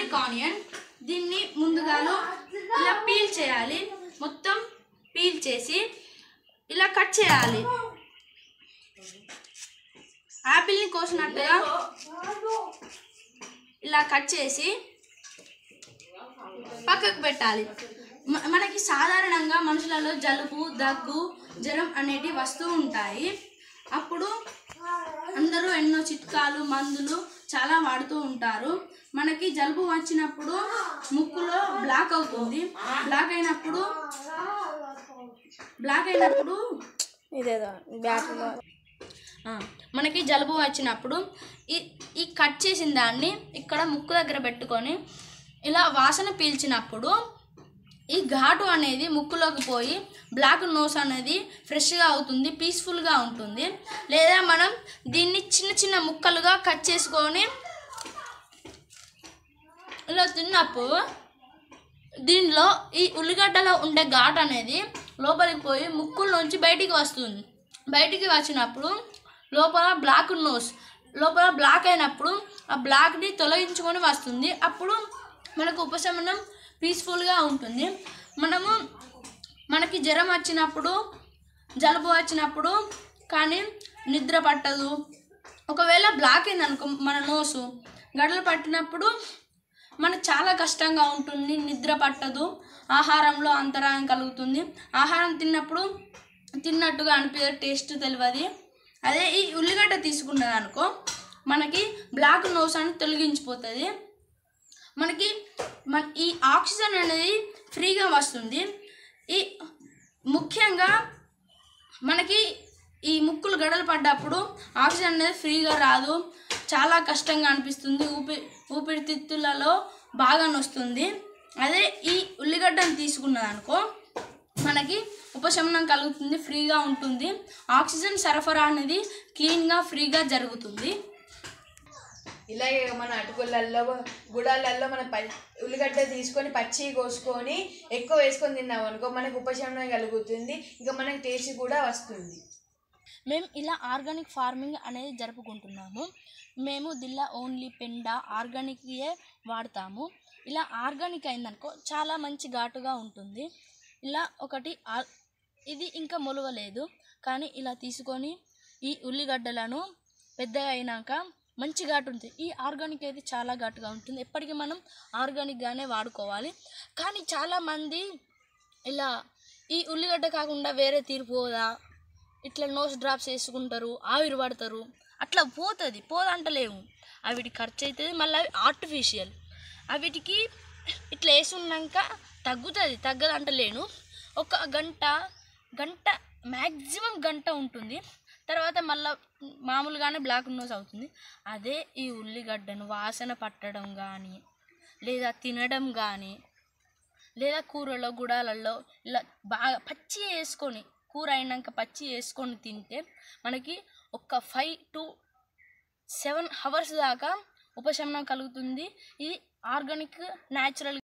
Turmeric onion దీన్ని ముందుగాను ఇలా peel చేయాలి. మొత్తం పీల్ చేసి ఇలా కట్ చేయాలి. యాపిల్ని కోసినట్టుగా ఇలా కట్ చేసి పక్కకు పెట్టాలి. మనకి సాధారణంగా మనుషులలో జలుబు, దగ్గు, జ్వరం అనేటివి వస్తూ ఉంటాయి. అప్పుడు అందరూ ఎన్నో చిట్కాలు, మందులు చాలా వాడుతూ ఉంటారు. మనకి జలుబు వచ్చినప్పుడు ముక్కులో బ్లాక్ అవుతుంది. బ్లాక్ అయినప్పుడు మనకి జలుబు వచ్చినప్పుడు ఈ కట్ చేసిన దాన్ని ఇక్కడ ముక్కు దగ్గర పెట్టుకొని ఇలా వాసన పీల్చినప్పుడు ఈ ఘాటు అనేది ముక్కులోకి పోయి బ్లాక్ నోస్ అనేది ఫ్రెష్గా అవుతుంది, పీస్ఫుల్గా ఉంటుంది. లేదా మనం దీన్ని చిన్న చిన్న ముక్కలుగా కట్ చేసుకొని ఇలా తిన్నప్పుడు దీనిలో ఈ ఉల్లిగడ్డలో ఉండే ఘాటు అనేది లోపలికి పోయి ముక్కుల్లోంచి బయటికి వస్తుంది. బయటికి వచ్చినప్పుడు లోపల బ్లాక్ అయినప్పుడు ఆ బ్లాక్ని తొలగించుకొని వస్తుంది. అప్పుడు మనకు ఉపశమనం పీస్ఫుల్గా ఉంటుంది. మనకి జ్వరం వచ్చినప్పుడు, జలుబు వచ్చినప్పుడు కానీ నిద్ర పట్టదు. ఒకవేళ బ్లాక్ అయిందనుకో మన నోసు, గడలు పట్టినప్పుడు మనకు చాలా కష్టంగా ఉంటుంది, నిద్ర పట్టదు, ఆహారంలో అంతరాయం కలుగుతుంది. ఆహారం తిన్నప్పుడు తిన్నట్టుగా అనిపించే టేస్ట్ తెలియదు. అదే ఈ ఉల్లిగడ్డ తీసుకున్నదనుకో మనకి బ్లాక్ నోస్ అని తొలగించిపోతుంది. మనకి ఈ ఆక్సిజన్ అనేది ఫ్రీగా వస్తుంది. ముఖ్యంగా మనకి ఈ ముక్కులు గడలు పడ్డప్పుడు ఆక్సిజన్ అనేది ఫ్రీగా రాదు, చాలా కష్టంగా అనిపిస్తుంది, ఊపిరితిత్తులలో బాగా నొస్తుంది. అదే ఈ ఉల్లిగడ్డను తీసుకున్నదనుకో మనకి ఉపశమనం కలుగుతుంది, ఫ్రీగా ఉంటుంది, ఆక్సిజన్ సరఫరా అనేది క్లీన్గా ఫ్రీగా జరుగుతుంది. ఇలాగే మన అటుకులలో, గుడాలలో మన ఉల్లిగడ్డ తీసుకొని పచ్చి కోసుకొని ఎక్కువ వేసుకొని తిన్నాం అనుకో మనకు ఉపశమనం కలుగుతుంది, ఇంకా మనకి టేస్ట్ కూడా వస్తుంది. మేము ఇలా ఆర్గానిక్ ఫార్మింగ్ అనేది జరుపుకుంటున్నాము. మేము దీనిలో ఓన్లీ పెండ ఆర్గానిక్యే వాడతాము. ఇలా ఆర్గానిక్ అయిందనుకో చాలా మంచి ఘాటుగా ఉంటుంది. ఇలా ఇది ఇంకా మొలవలేదు కానీ ఇలా తీసుకొని ఈ ఉల్లిగడ్డలను పెద్దగా అయినాక మంచి ఘాటు ఉంటుంది. ఈ ఆర్గానిక్ అయితే చాలా ఘాటుగా ఉంటుంది. ఎప్పటికీ మనం ఆర్గానిక్గానే వాడుకోవాలి. కానీ చాలామంది ఇలా ఈ ఉల్లిగడ్డ కాకుండా వేరే తీరిపోదా, ఇట్లా నోస్ డ్రాప్స్ వేసుకుంటారు, ఆవిరి పడతారు, అట్లా పోదంటలేము. అవిటి ఖర్చు అవుతుంది, మళ్ళీ అవి ఆర్టిఫిషియల్. అవిటికి ఇట్లా వేసున్నాక తగ్గదంటలేను. ఒక గంట మ్యాక్సిమం గంట ఉంటుంది, తర్వాత మళ్ళీ మామూలుగానే బ్లాక్ నోస్ అవుతుంది. అదే ఈ ఉల్లిగడ్డను వాసన పట్టడం కానీ లేదా తినడం కానీ లేదా కూరలో గుడాలలో ఇలా బాగా పచ్చి వేసుకొని కూర అయినాక పచ్చి వేసుకొని తింటే మనకి ఒక 5 to 7 hours దాకా ఉపశమనం కలుగుతుంది. ఇది ఆర్గానిక్ న్యాచురల్